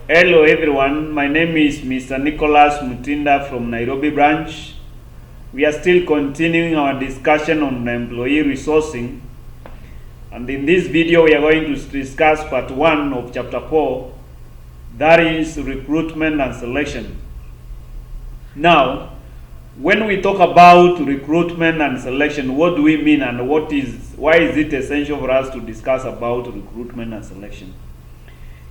Hello everyone, my name is Mr. Nicholas Mutinda from Nairobi branch. We are still continuing our discussion on employee resourcing, and in this video we are going to discuss part 1 of chapter 4, that is recruitment and selection. Now, when we talk about recruitment and selection, what do we mean and why is it essential for us to discuss about recruitment and selection?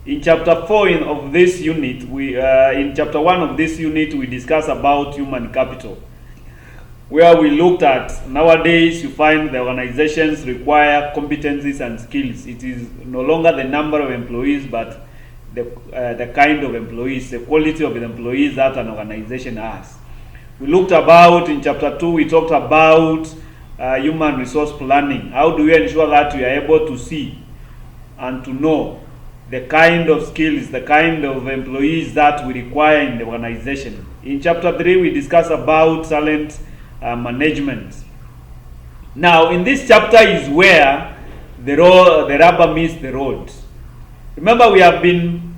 In chapter 4 of this unit, in chapter 1 of this unit, we discuss about human capital, where we looked at nowadays you find the organizations require competencies and skills. It is no longer the number of employees, but the kind of employees, the quality of the employees that an organization has. We looked about, in chapter 2, we talked about human resource planning. How do we ensure that we are able to see and to know the kind of skills, the kind of employees that we require in the organization. In chapter 3, we discuss about talent management. Now, in this chapter is where the rubber meets the road. Remember, we have been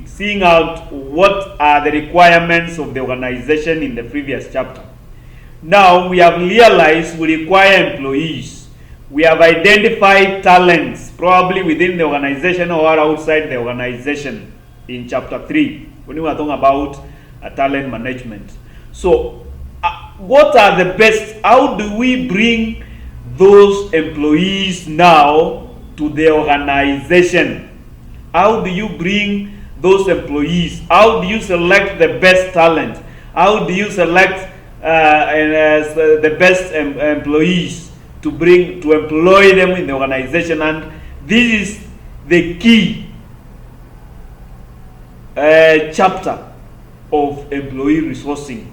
seeing out what are the requirements of the organization in the previous chapter. Now, we have realized we require employees. We have identified talents, probably within the organization or outside the organization, in chapter 3, when we were talking about talent management. So, what are the best? How do we bring those employees now to the organization? How do you bring those employees? How do you select the best talent? How do you select the best employees to employ them in the organization? And this is the key chapter of employee resourcing,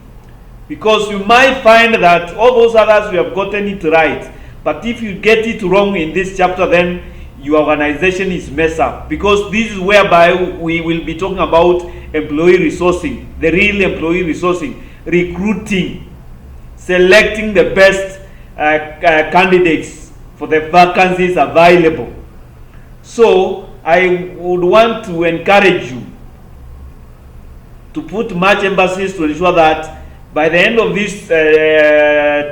because you might find that all those others we have gotten it right, but if you get it wrong in this chapter, then your organization is messed up, because this is whereby we will be talking about employee resourcing, the real employee resourcing, recruiting, selecting the best candidates for the vacancies available. So I would want to encourage you to put much emphasis to ensure that by the end of this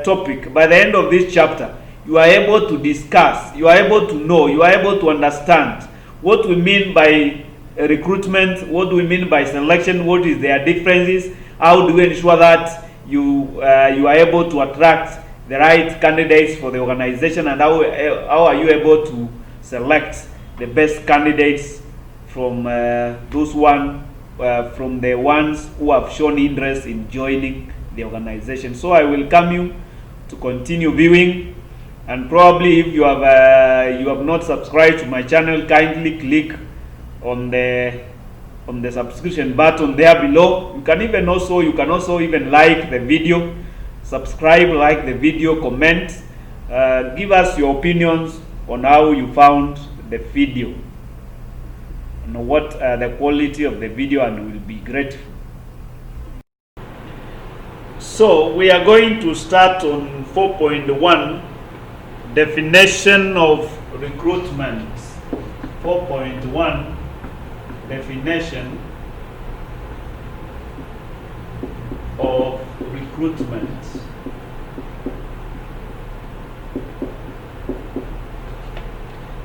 topic, by the end of this chapter, you are able to discuss, you are able to know, you are able to understand what we mean by recruitment, what do we mean by selection, what is their differences, how do we ensure that you are able to attract the right candidates for the organization, and how are you able to select the best candidates from from the ones who have shown interest in joining the organization. So I welcome you to continue viewing, and probably if you have not subscribed to my channel, kindly click on the subscription button there below. You can also even like the video, subscribe, like the video, comment, give us your opinions on how you found the video and what the quality of the video, and we'll be grateful. So we are going to start on 4.1, definition of recruitment. 4.1, definition of recruitment.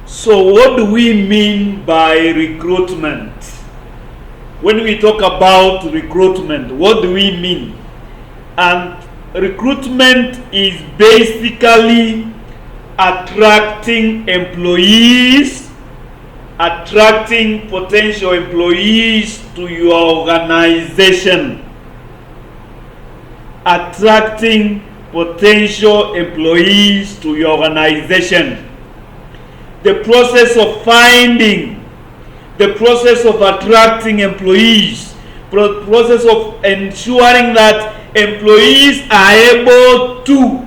So what do we mean by recruitment? When we talk about recruitment, what do we mean? And recruitment is basically attracting employees, attracting potential employees to your organization. Attracting potential employees to your organization. The process of finding, the process of attracting employees, process of ensuring that employees are able to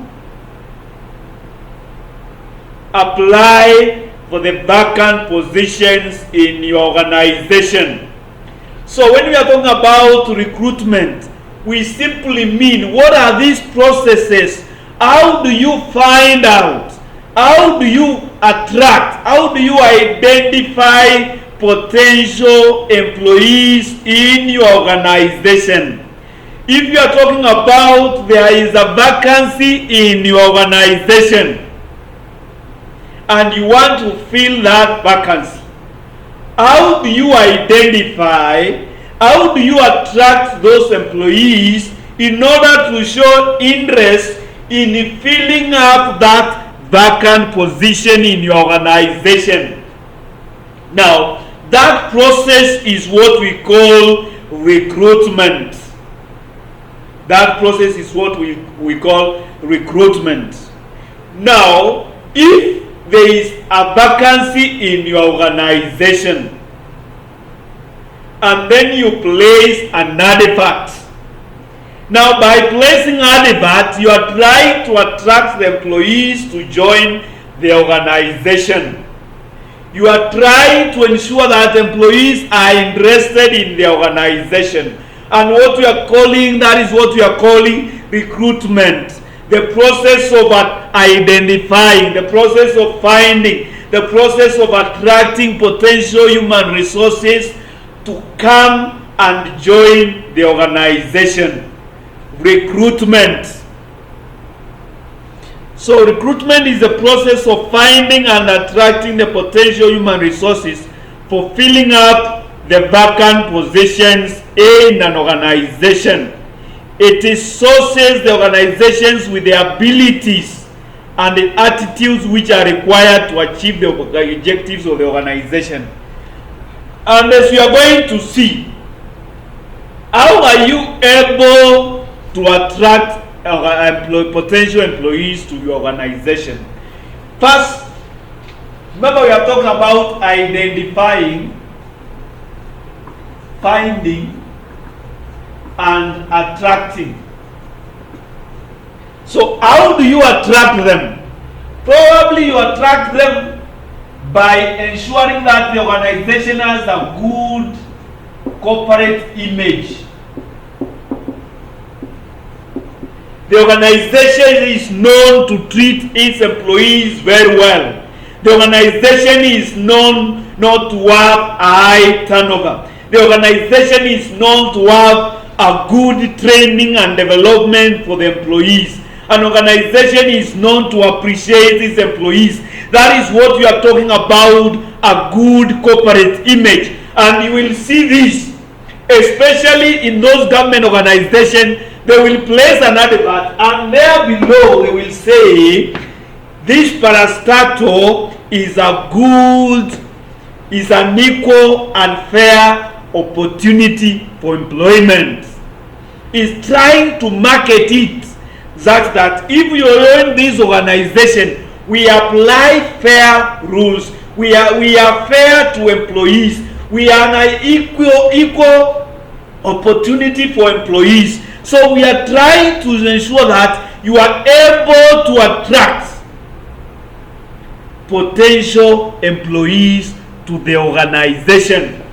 apply for the vacant positions in your organization. So when we are talking about recruitment, we simply mean, what are these processes? How do you find out? How do you attract? How do you identify potential employees in your organization. If you are talking about there is a vacancy in your organization and you want to fill that vacancy, how do you identify, how do you attract those employees in order to show interest in filling up that vacant position in your organization? Now, that process is what we call recruitment. That process is what we call recruitment. Now, if there is a vacancy in your organization and then you place an advert. Now, by placing an advert, you are trying to attract the employees to join the organization. You are trying to ensure that employees are interested in the organization. And what we are calling, that is what we are calling recruitment. The process of identifying, the process of finding, the process of attracting potential human resources to come and join the organization. Recruitment. So recruitment is the process of finding and attracting the potential human resources for filling up the vacant positions in an organization. It is sources the organizations with the abilities and the attitudes which are required to achieve the objectives of the organization. And as you are going to see, how are you able to attract potential employees to your organization? First, remember we are talking about identifying, finding, and attracting. So how do you attract them? Probably you attract them by ensuring that the organization has a good corporate image. The organization is known to treat its employees very well. The organization is known not to have a high turnover. The organization is known to have a good training and development for the employees. An organization is known to appreciate its employees. That is what we are talking about, a good corporate image. And you will see this, especially in those government organizations. They will place an advert and there below they will say, this parastatal is a good, is an equal and fair opportunity for employment. Is trying to market it such that if you are in this organization, we apply fair rules. We are fair to employees. We are an equal opportunity for employees. So we are trying to ensure that you are able to attract potential employees to the organization.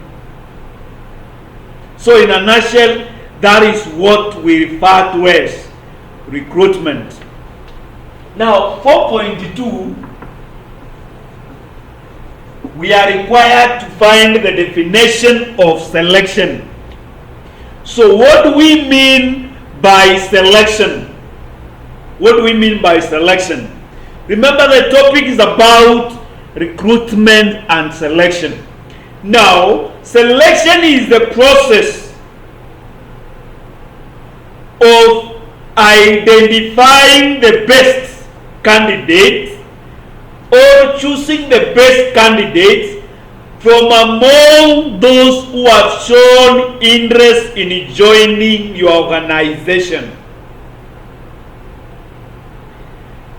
So in a nutshell, that is what we refer to as recruitment. Now 4.2, we are required to find the definition of selection. So what do we mean by selection? What do we mean by selection? Remember, the topic is about recruitment and selection. Now, selection is the process of identifying the best candidate or choosing the best candidate from among those who have shown interest in joining your organization.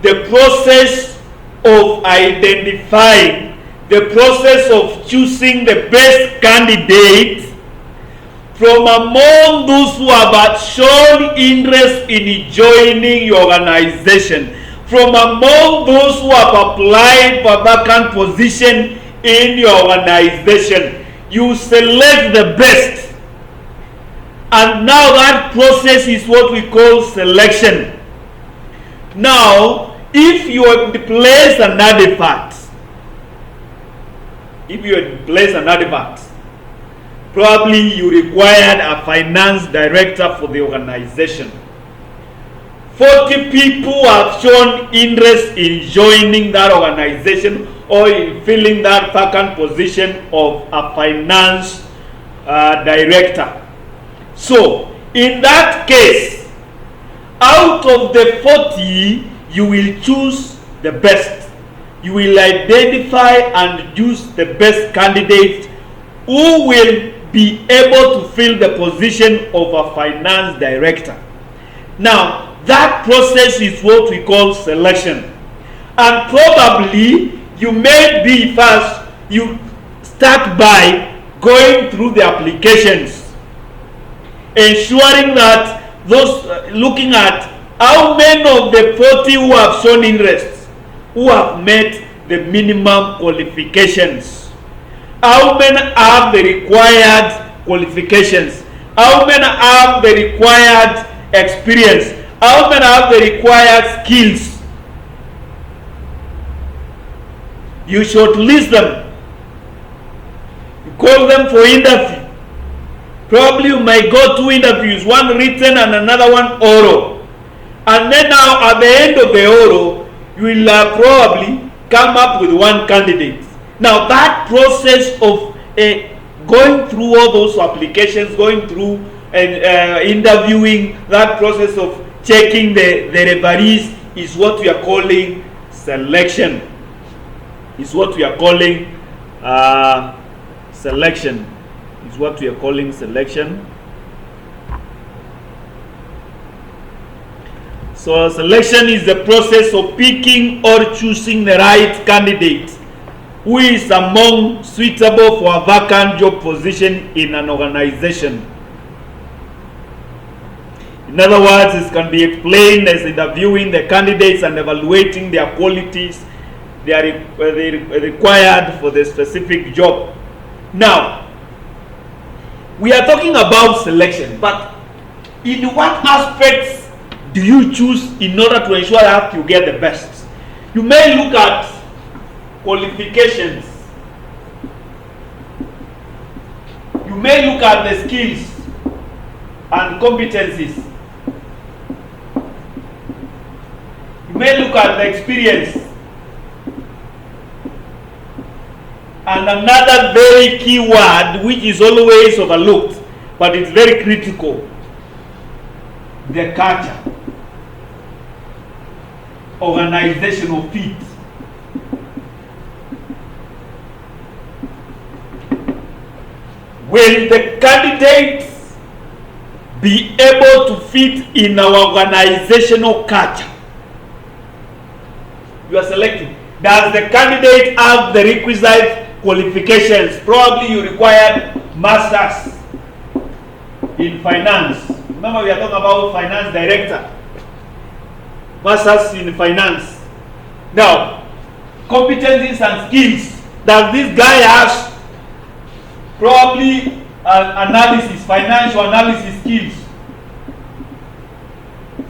The process of identifying, the process of choosing the best candidate from among those who have shown interest in joining your organization, from among those who have applied for vacant position in your organization. You select the best, and now that process is what we call selection. Now, if you place an advert if you had placed an advert, probably you required a finance director for the organization. 40 people have shown interest in joining that organization or in filling that vacant position of a finance director. So, in that case, out of the 40, you will choose the best. You will identify and choose the best candidate who will be able to fill the position of a finance director. Now, that process is what we call selection. And probably you may be first, you start by going through the applications, ensuring that those, looking at how many of the 40 who have shown interest, who have met the minimum qualifications, how many have the required qualifications, how many have the required experience, how many have the required skills. You shortlist them. You call them for interview. Probably you might go 2 interviews, one written and another one oral. And then now at the end of the oral, you will probably come up with one candidate. Now that process of going through all those applications, going through and interviewing, that process of checking the referees is what we are calling selection. Is what we are calling selection. Is what we are calling selection. So selection is the process of picking or choosing the right candidate who is among suitable for a vacant job position in an organization. In other words, it can be explained as interviewing the candidates and evaluating their qualities they are required for the specific job. Now, we are talking about selection, but in what aspects do you choose in order to ensure that you get the best? You may look at qualifications. You may look at the skills and competencies. You may look at the experience. And another very key word which is always overlooked, but it's very critical, the culture, organizational fit. Will the candidates be able to fit in our organizational culture? You are selecting. Does the candidate have the requisite qualifications? Probably you required masters in finance. Remember, we are talking about finance director. Masters in finance. Now, competencies and skills. Does this guy have probably analysis, financial analysis skills?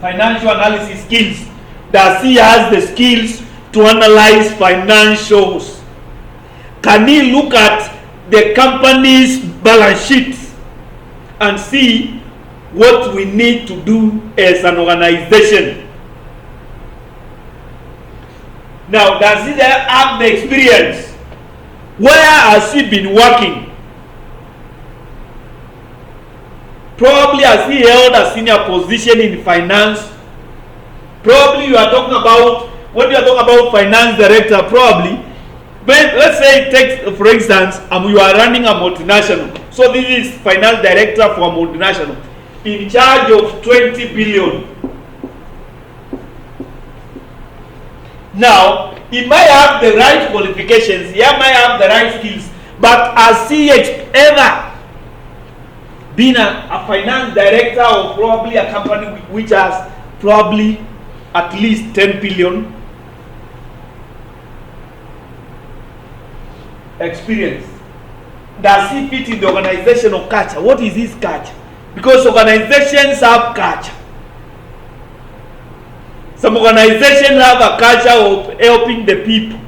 Financial analysis skills. Does he have the skills to analyze financials? Can he look at the company's balance sheet and see what we need to do as an organization? Now, does he have the experience? Where has he been working? Probably has he held a senior position in finance? Probably you are talking about, when you are talking about finance director, probably, but let's say take, for instance, you are running a multinational. So this is finance director for a multinational in charge of 20 billion. Now, he might have the right qualifications, he might have the right skills, but has he ever been a finance director of probably a company which has probably at least 10 billion experience? Does he fit in the organizational culture? What is his culture? Because organizations have culture. Some organizations have a culture of helping the people.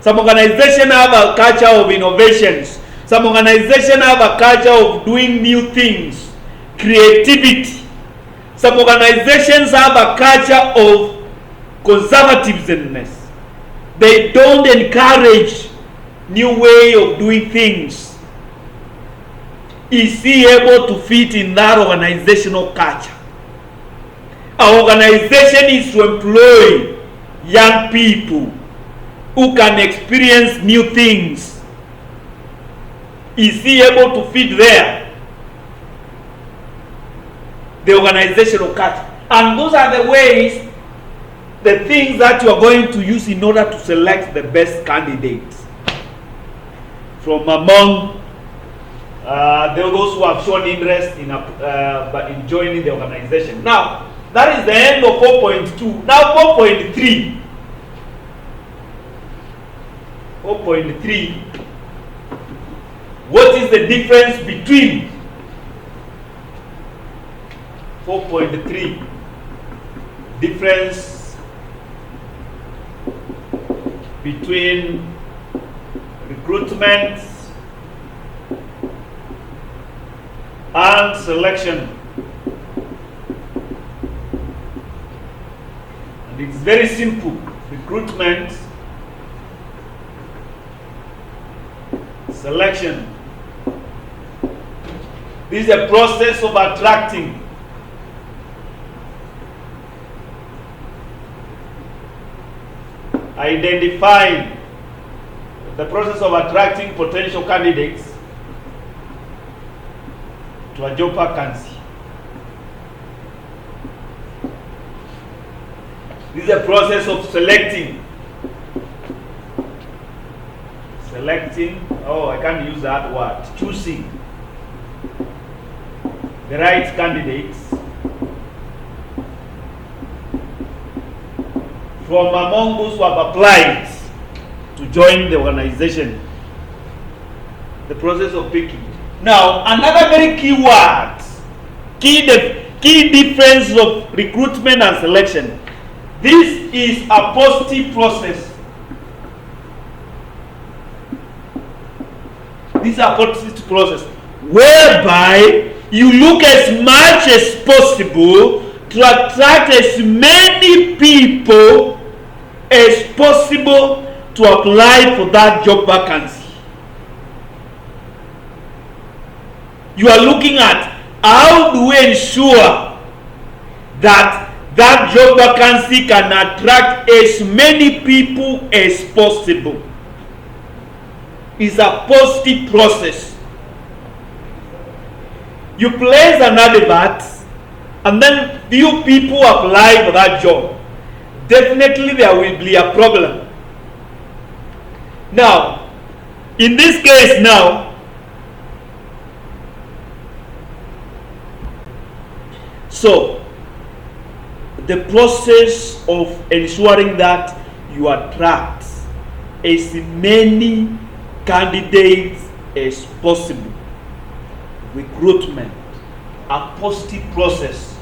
Some organizations have a culture of innovations. Some organizations have a culture of doing new things, creativity. Some organizations have a culture of conservativeness. They don't encourage new way of doing things. Is he able to fit in that organizational culture? Our organization is to employ young people who can experience new things. Is he able to fit there? The organizational culture. And those are the ways, the things that you are going to use in order to select the best candidates from among those who have shown interest in joining the organization. Now, that is the end of 4.2. Now 4.3. 4.3. What is the difference between 4.3? Difference between recruitment and selection. And it's very simple. Recruitment, selection. This is a process of attracting, identifying, the process of attracting potential candidates to a job vacancy. This is a process of selecting, I can't use that word, choosing the right candidates from among those who have applied to join the organization. The process of picking. Now, another very key word, key difference of recruitment and selection. This is a positive process. This is a positive process whereby you look as much as possible to attract as many people as possible to apply for that job vacancy. You are looking at how do we ensure that that job vacancy can attract as many people as possible. It's a positive process. You place an advert and then few people apply for that job. Definitely there will be a problem. Now, in this case now, so the process of ensuring that you attract as many candidates as possible. Recruitment, a positive process.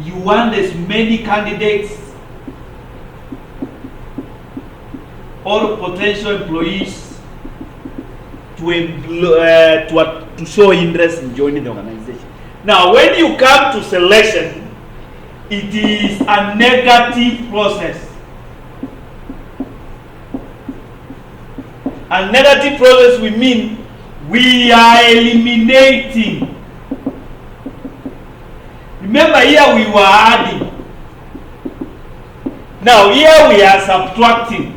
You want as many candidates or potential employees to show interest in joining the organization. Now, when you come to selection, it is a negative process. A negative process, we mean we are eliminating. Remember, here we were adding. Now here we are subtracting.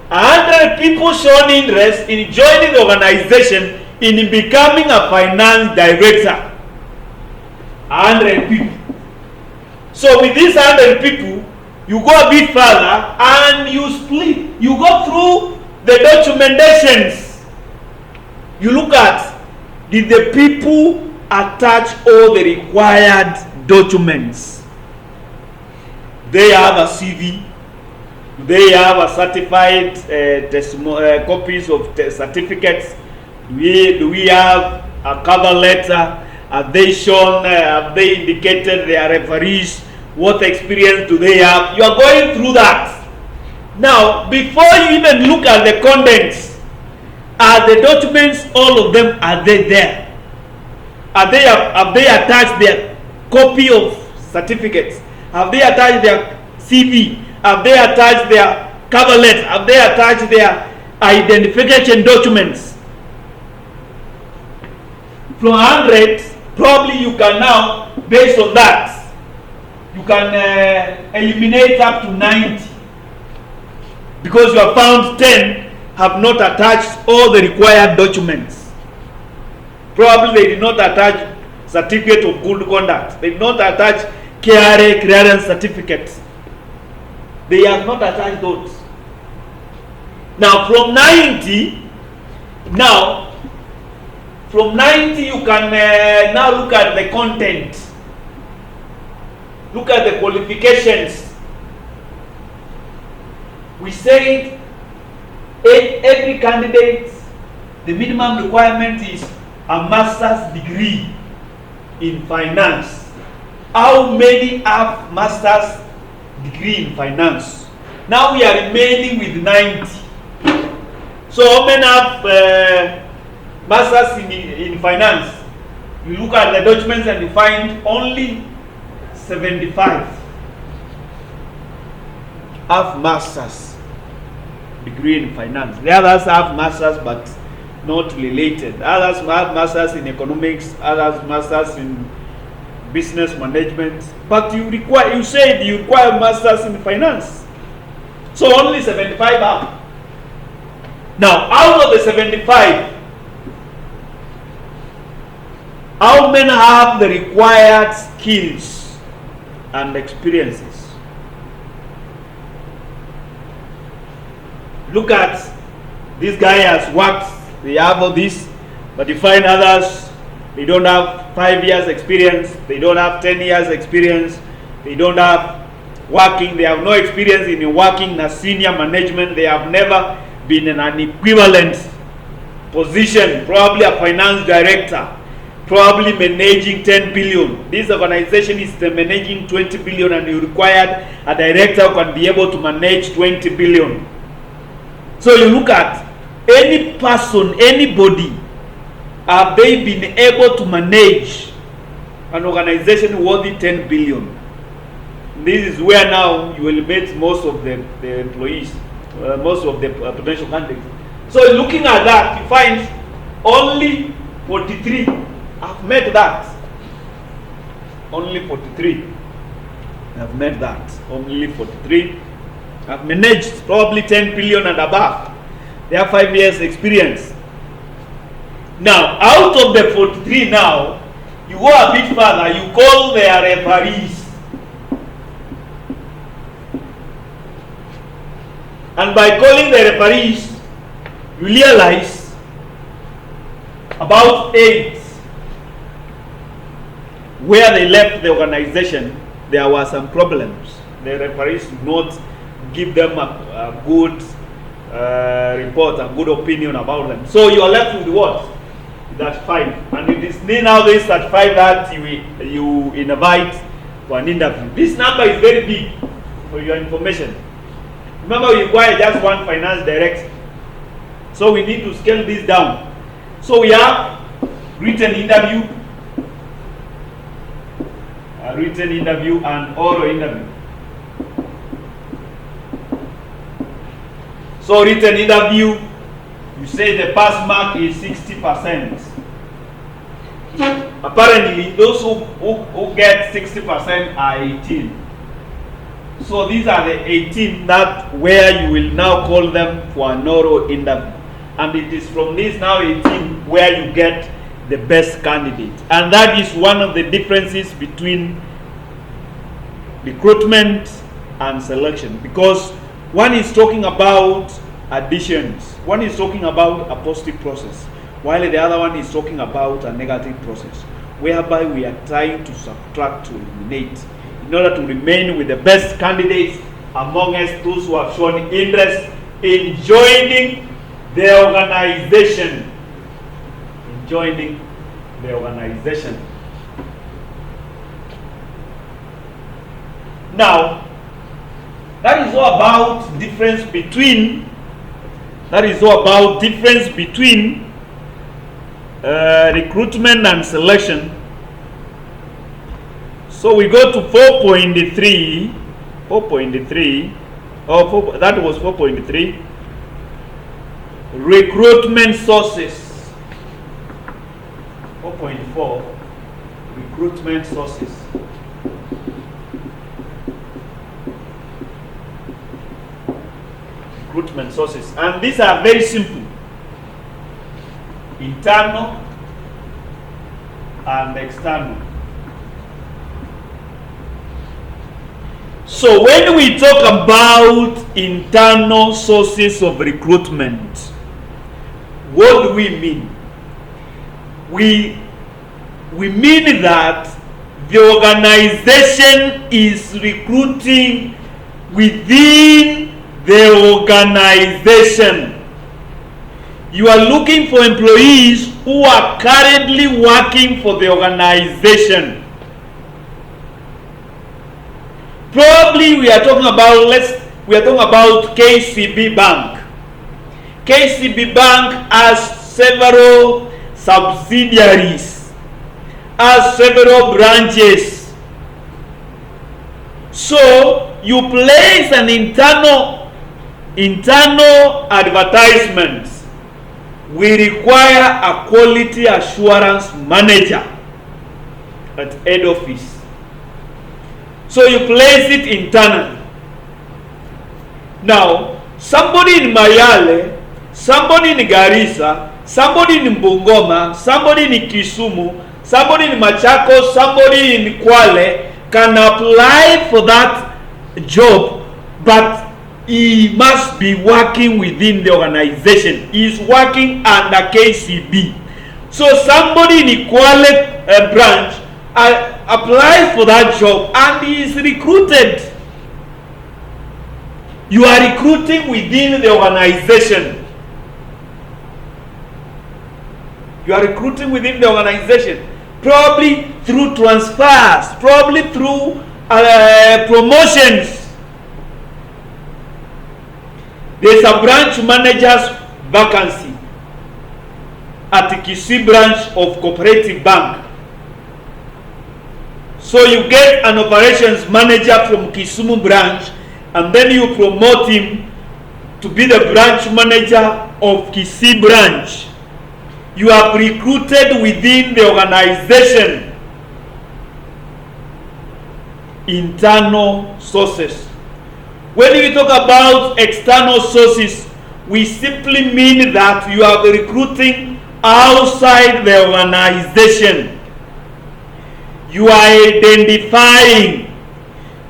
100 people shown interest in joining the organization in becoming a finance director. 100 people. So with these 100 people, you go a bit further and you split. You go through the documentations. You look at, did the people attach all the required documents? They have a CV. They have a certified copies of certificates. Do we have a cover letter? Have they shown? Have they indicated they are referees What experience do they have? You are going through that. Now, before you even look at the contents, are the documents, all of them, are they there? Have they attached their copy of certificates? Have they attached their CV? Have they attached their cover letter? Have they attached their identification documents? From 100, probably you can now, based on that, you can eliminate up to 90. Because you have found 10 have not attached all the required documents. Probably they did not attach certificate of good conduct. They did not attach KRA clearance certificates. They have not attached those. Now from 90, you can now look at the content. Look at the qualifications. We said every candidate, the minimum requirement is a master's degree in finance. How many have master's degree in finance? Now we are remaining with 90. So how many have masters in finance? You look at the documents and you find only 75 have masters degree in finance. The others have masters but not related. Others have masters in economics, others masters in business management. But you said you require masters in finance. So only 75 have. Now out of the 75, how many have the required skills and experiences? Look at this guy has worked, they have all this, but you find others, they don't have 5 years experience, they don't have 10 years experience, they don't have working, they have no experience in working in a senior management, they have never been in an equivalent position, probably a finance director, probably managing 10 billion. This organization is managing 20 billion and you required a director who can be able to manage 20 billion. So you look at any person, anybody, have they been able to manage an organization worthy 10 billion? This is where now you will meet most of the employees, most of the potential candidates. So looking at that, you find only 43 have met that. Only 43 have met that. Only 43 have managed probably 10 billion and above. They have 5 years experience. Now, out of the 43 now, you go a bit further, you call their referees. And by calling the referees, you realize about 8 where they left the organization, there were some problems. The referees did not give them a good report, a good opinion about them. So you are left with what? That 5. And it is now this that 5 that you invite for an interview. This number is very big for your information. Remember, we require just one finance director. So we need to scale this down. So we have written interview and oral interview. So written interview, you say the pass mark is 60%. Apparently, those who get 60% are 18. So these are the 18 that where you will now call them for an oral interview. And it is from this now 18 where you get the best candidate. And that is one of the differences between recruitment and selection. Because one is talking about additions. One is talking about a positive process, while the other one is talking about a negative process, whereby we are trying to subtract, to eliminate, in order to remain with the best candidates among us, those who have shown interest in joining the organization. In joining the organization. Now, that is all about difference between recruitment and selection. So we go to 4.3, that was 4.3, recruitment sources. 4.4, recruitment sources. Recruitment sources, and these are very simple: internal and external. So when we talk about internal sources of recruitment, what do we mean? We mean that the organization is recruiting within the organization. You are looking for employees who are currently working for the organization. Probably we are talking about KCB Bank. KCB Bank has several subsidiaries, has several branches. So you place an internal advertisement. We require a quality assurance manager at head office. So you place it internally. Now, somebody in Mayale, somebody in Garissa, somebody in Bungoma, somebody in Kisumu, somebody in Machakos, somebody in Kwale can apply for that job, but he must be working within the organization. He is working under KCB. So somebody in Kwale branch applies for that job and he is recruited. You are recruiting within the organization. You are recruiting within the organization, probably through transfers, probably through promotions. There's a branch manager's vacancy at the Kisii branch of Cooperative Bank. So you get an operations manager from Kisumu branch, and then you promote him to be the branch manager of Kisii branch. You have recruited within the organization. Internal sources. When we talk about external sources, we simply mean that you are recruiting outside the organization. You are identifying,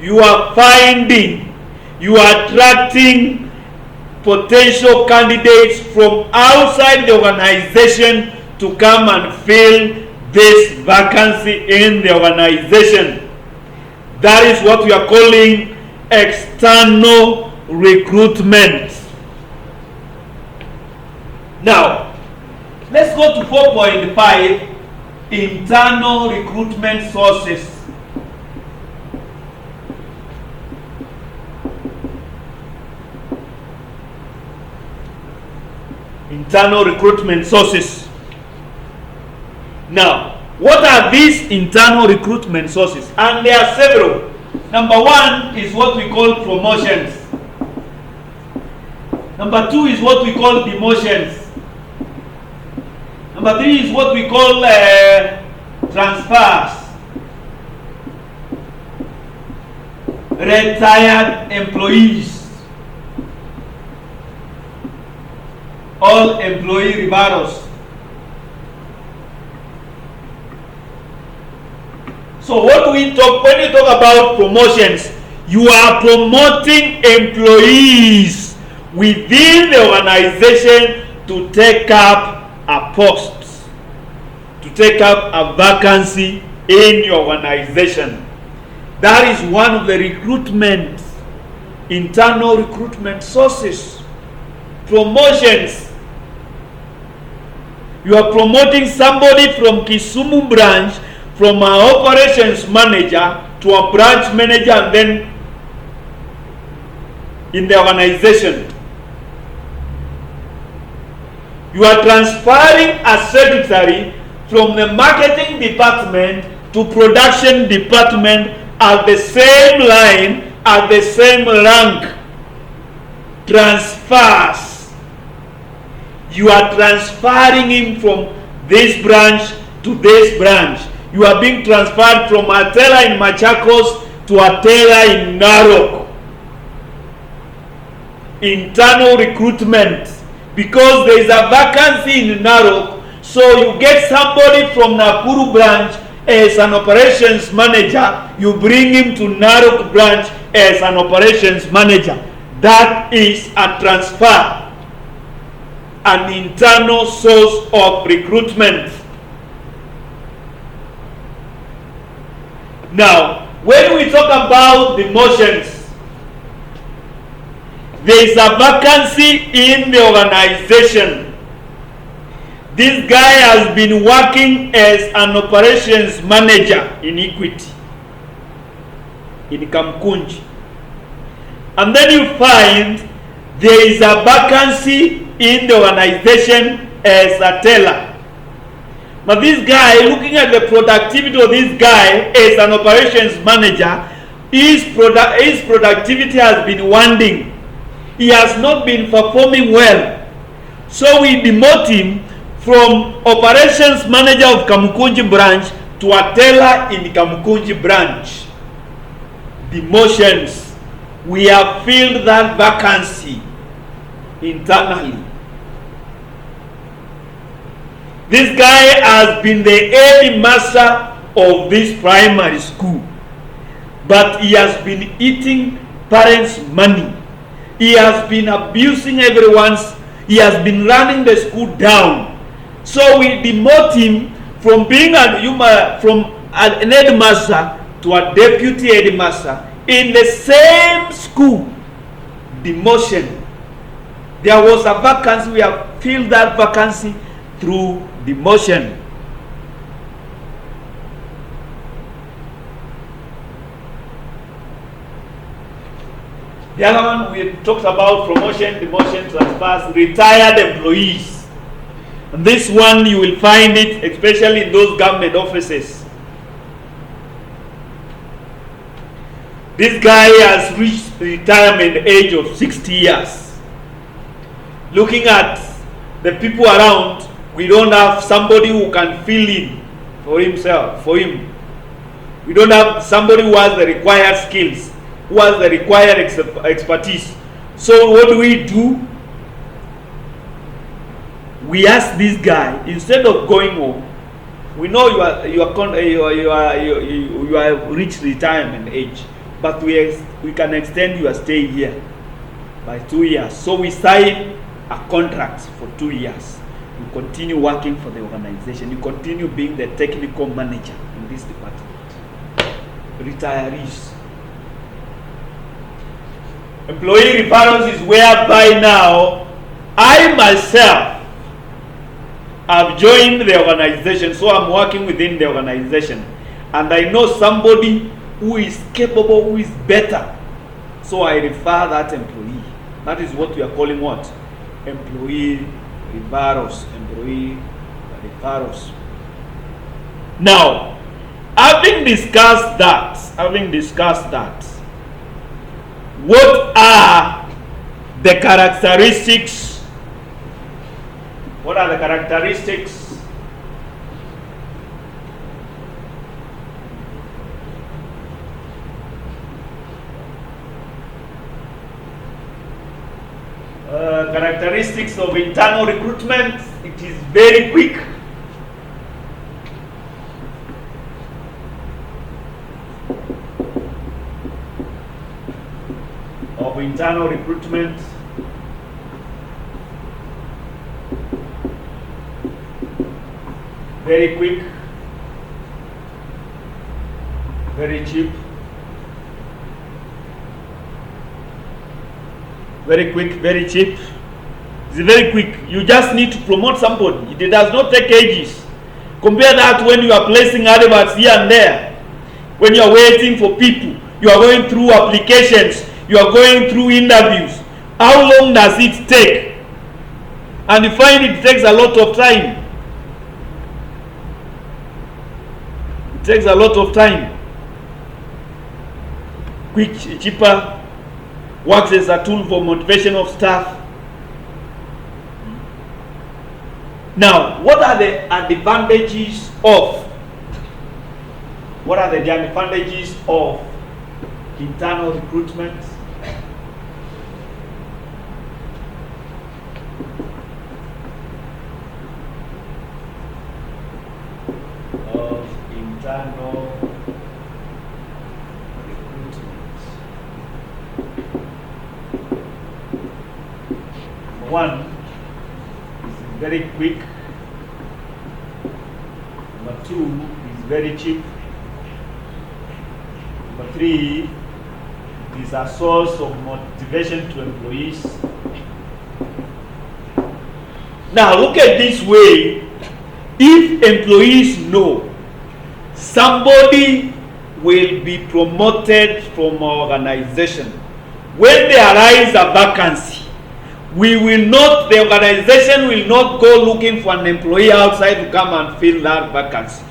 you are finding, you are attracting potential candidates from outside the organization to come and fill this vacancy in the organization. That is what we are calling external recruitment. Now, let's go to 4.5, internal recruitment sources. Internal recruitment sources. Now, what are these internal recruitment sources? And there are several. Number one is what we call promotions. Number two is what we call demotions. Number three is what we call transfers. Retired employees. All employee reversals. So when you talk about promotions, you are promoting employees within the organization to take up a post, to take up a vacancy in your organization. That is one of the recruitment, internal recruitment sources. Promotions. You are promoting somebody from Kisumu branch, from an operations manager to a branch manager, and then in the organization. You are transferring a secretary from the marketing department to production department at the same line, at the same rank. Transfers. You are transferring him from this branch to this branch. You are being transferred from a teller in Machakos to a teller in Narok. Internal recruitment. Because there is a vacancy in Narok, so you get somebody from Nakuru branch as an operations manager, you bring him to Narok branch as an operations manager. That is a transfer, an internal source of recruitment. Now, when we talk about demotions, there is a vacancy in the organization. This guy has been working as an operations manager in Equity, in Kamkunji. And then you find there is a vacancy in the organization as a teller. But this guy, looking at the productivity of this guy as an operations manager, his productivity has been waning. He has not been performing well. So we demote him from operations manager of Kamkunji branch to a teller in the Kamkunji branch. Demotions. We have filled that vacancy internally. This guy has been the headmaster of this primary school, but he has been eating parents' money. He has been abusing everyone's. He has been running the school down. So we demote him from being from an headmaster to a deputy headmaster in the same school. Demotion. There was a vacancy. We have filled that vacancy through demotion. The other one we talked about: promotion, demotion, transfers, retired employees. And this one you will find it especially in those government offices. This guy has reached the retirement age of 60 years. Looking at the people around, we don't have somebody who can fill in for him. We don't have somebody who has the required skills, who has the required expertise. So what do? We ask this guy, instead of going home, we know you are reached retirement age, but we can extend your stay here by 2 years. So we sign a contract for 2 years. You continue working for the organization. You continue being the technical manager in this department. Retirees. Employee referrals is whereby now I myself have joined the organization, so I'm working within the organization, and I know somebody who is capable, who is better, so I refer that employee. That is what we are calling what? Employee referrals. Employee referrals. Now, having discussed that, what are the characteristics? What are the characteristics characteristics of internal recruitment? It is very quick. Of internal recruitment. Very quick, very cheap, very quick, very cheap. It's very quick. You just need to promote somebody. It does not take ages. Compare that when you are placing adverts here and there. When you are waiting for people, you are going through applications. you are going through interviews. How long does it take? And you find it takes a lot of time. It takes a lot of time. Quick, cheaper, works as a tool for motivation of staff. Now, what are the advantages of internal recruitment? Internal recruitment. One is very quick. Number two is very cheap. Number three is a source of motivation to employees. Now look at this way. If employees know somebody will be promoted from our organization, when there arises a vacancy, the organization will not go looking for an employee outside to come and fill that vacancy.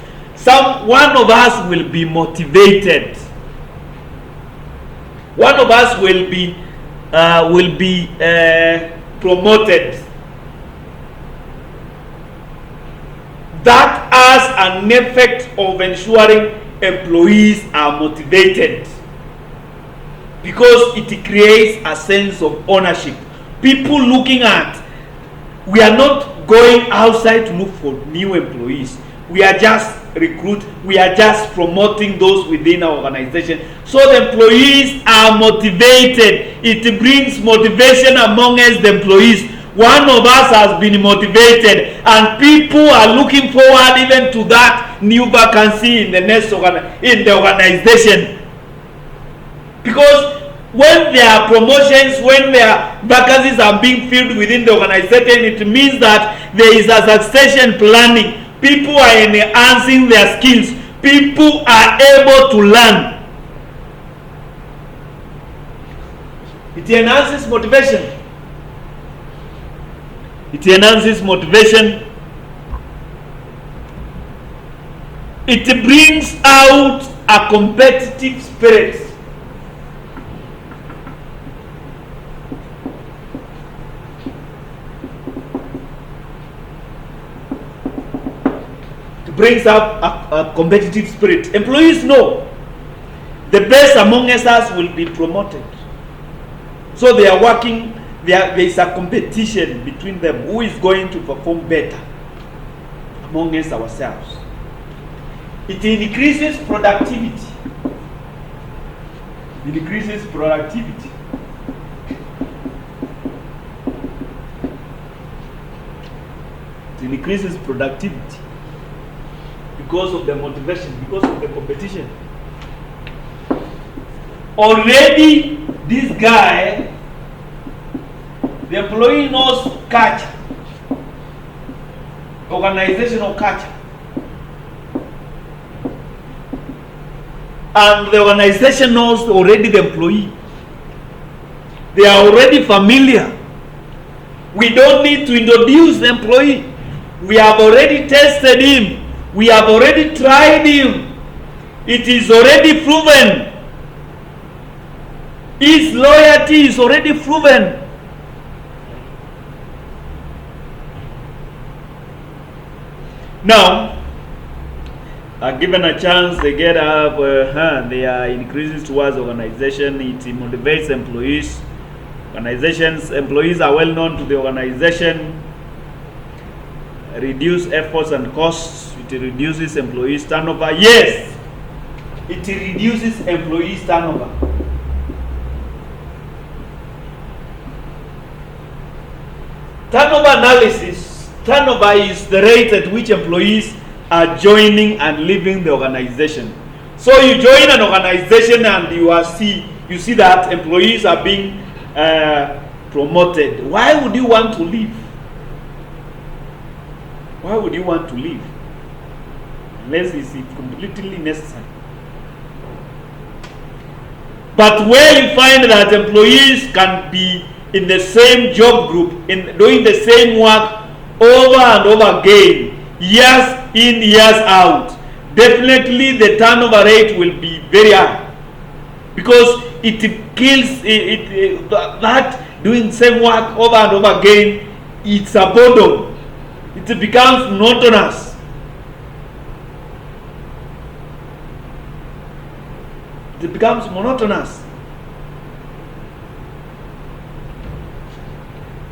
One of us will be motivated. One of us will be promoted. That has an effect of ensuring employees are motivated, because it creates a sense of ownership. People looking at, we are not going outside to look for new employees. We are just promoting those within our organization. So the employees are motivated. It brings motivation amongst the employees. One of us has been motivated, and people are looking forward even to that new vacancy in the organization. Because when there are promotions, when there are vacancies are being filled within the organization, it means that there is a succession planning. People are enhancing their skills. People are able to learn. It enhances motivation. It enhances motivation. It brings out a competitive spirit. It brings out a competitive spirit. Employees know the best among us will be promoted. So they are working. There is a competition between them. Who is going to perform better among us ourselves? It increases productivity. It increases productivity. It increases productivity because of the motivation, because of the competition. Already, this guy, the employee knows culture, organizational culture, and the organization knows already the employee. They are already familiar. We don't need to introduce the employee. We have already tested him. We have already tried him. It is already proven. His loyalty is already proven. Now, given a chance, they get up, they are increases towards organization. It motivates employees. Employees are well known to the organization. Reduce efforts and costs. It reduces employees turnover. Yes, it reduces employees turnover. Turnover analysis. Turnover is the rate at which employees are joining and leaving the organization. So you join an organization and you see that employees are being promoted. Why would you want to leave? Why would you want to leave? Unless it's completely necessary. But where you find that employees can be in the same job group, in doing the same work over and over again, years in, years out, definitely the turnover rate will be very high, because it kills that doing same work over and over again. It's a boredom. It becomes monotonous. It becomes monotonous.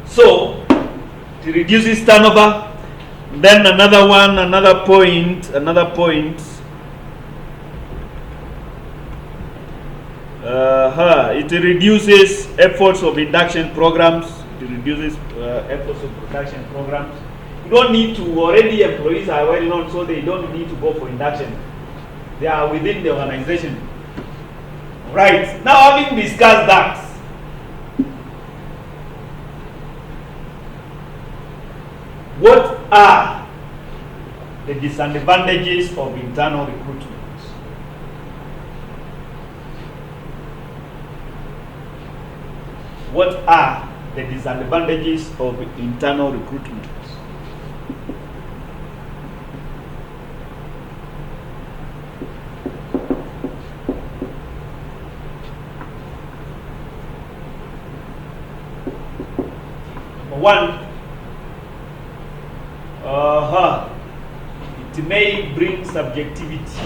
So it reduces turnover. Then another point. It reduces efforts of induction programs. It reduces efforts of production programs. You don't need to, already employees are well known, so they don't need to go for induction. They are within the organization. Right, now having discussed that, what are the disadvantages of internal recruitment? What are the disadvantages of internal recruitment? Number one, it may bring subjectivity.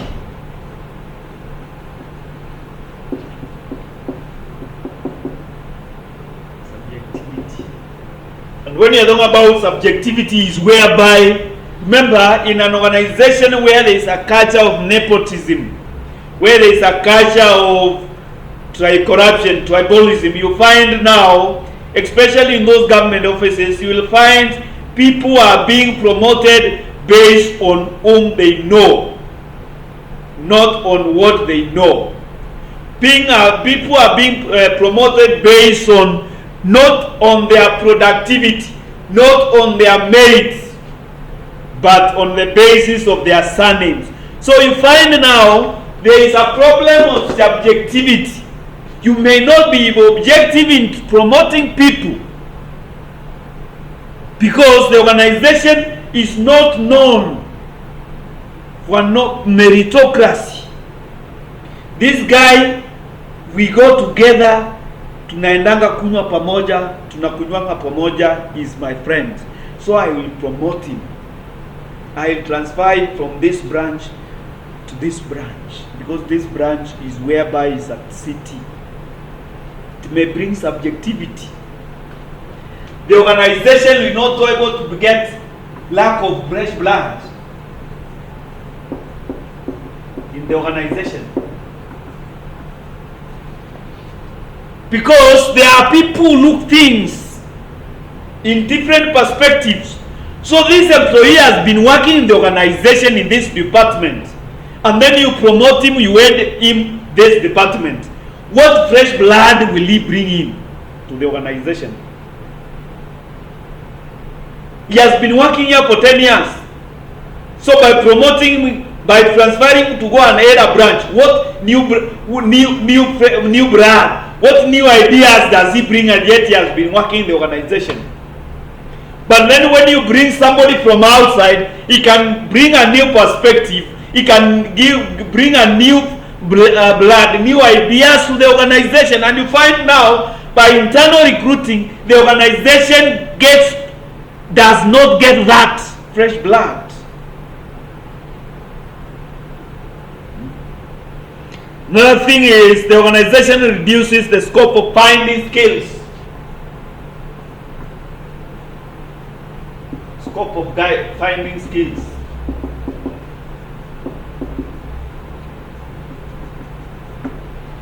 And when you're talking about subjectivity, is whereby, remember, in an organization where there is a culture of nepotism, where there is a culture of corruption, tribalism, you find now, especially in those government offices, you will find people are being promoted based on whom they know, not on what they know. People are being promoted based on, not on their productivity, not on their merits, but on the basis of their surnames. So you find now there is a problem of subjectivity. You may not be objective in promoting people because the organization is not known for not meritocracy. This guy, we go together, tunaendanga kunywa pamoja, tunakunywanga pamoja, is my friend, so I will promote him. I will transfer him from this branch to this branch, because this branch is whereby is at city. It may bring subjectivity. The organization will not be able to get lack of fresh blood in the organization, because there are people who look things in different perspectives. So this employee has been working in the organization in this department, and then you promote him, you add him this department. What fresh blood will he bring in to the organization? He has been working here for 10 years. So by promoting him, by transferring to go and head a branch, what new brand, what new ideas does he bring? And yet he has been working in the organization. But then when you bring somebody from outside, he can bring a new perspective. He can bring a new blood, new ideas to the organization. And you find now, by internal recruiting, the organization does not get that fresh blood. Another thing is, the organization reduces the scope of finding skills. Scope of finding skills.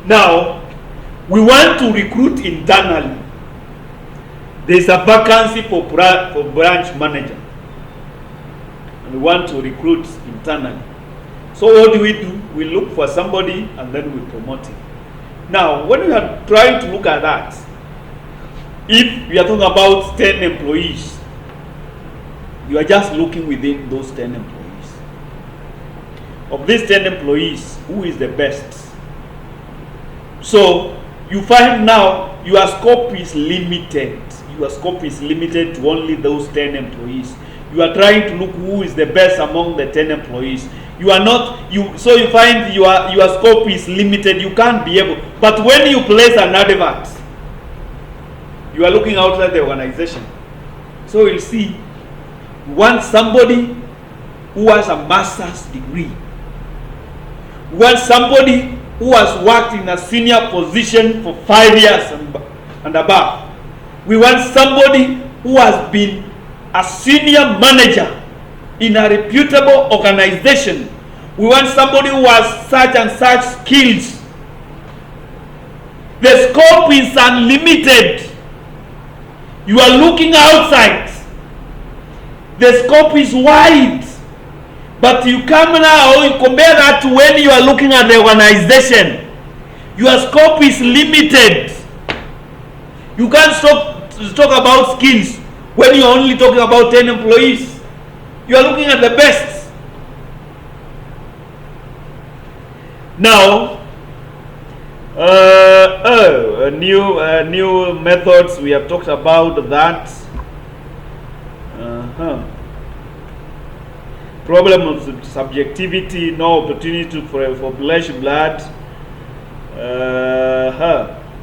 Now, we want to recruit internally. There is a vacancy for branch manager, and we want to recruit internally. So what do? We look for somebody and then we promote him. Now, when we are trying to look at that, if we are talking about 10 employees, you are just looking within those 10 employees. Of these 10 employees, who is the best? So you find now your scope is limited. Your scope is limited to only those 10 employees. You are trying to look who is the best among the 10 employees. You are not, so you find your scope is limited. You can't be able. But when you place an advert, you are looking outside the organization. So you'll see, you want somebody who has a master's degree. You want somebody who has worked in a senior position for 5 years and above. We want somebody who has been a senior manager in a reputable organization. We want somebody who has such and such skills. The scope is unlimited. You are looking outside. The scope is wide. But you come now, you compare that to when you are looking at the organization. Your scope is limited. You can't talk about skills when you're only talking about 10 employees. You are looking at the best. Now, new methods, we have talked about that. Problem of subjectivity, no opportunity for flesh and blood.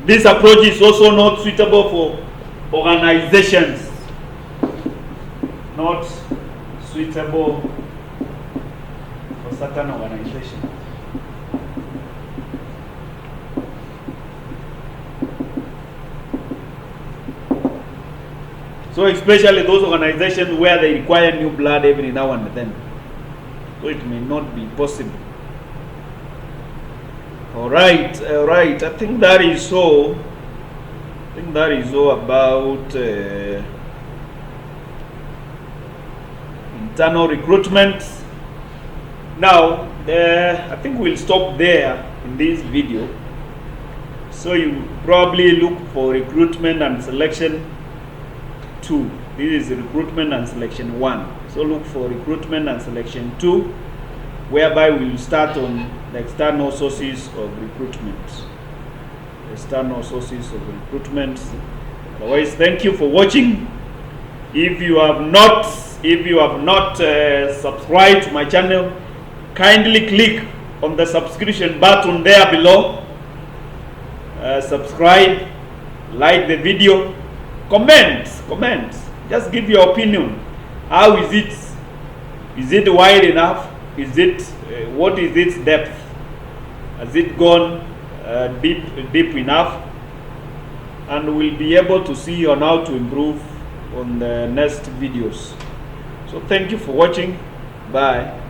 This approach is also not suitable for organizations. Not suitable for certain organizations. So especially those organizations where they require new blood every now and then. So it may not be possible. All right. I think that is all. About internal recruitment. Now, I think we'll stop there in this video. So you probably look for recruitment and selection 2. This is recruitment and selection 1. So look for recruitment and selection 2, whereby we'll start on the external sources of recruitment. External sources of recruitment. Otherwise, thank you for watching. If you have not subscribed to my channel, kindly click on the subscription button there below. Subscribe, like the video, comment. Just give your opinion. How is it? Is it wide enough? Is it what is its depth? Has it gone deep enough? And we'll be able to see on how to improve on the next videos. So thank you for watching. Bye.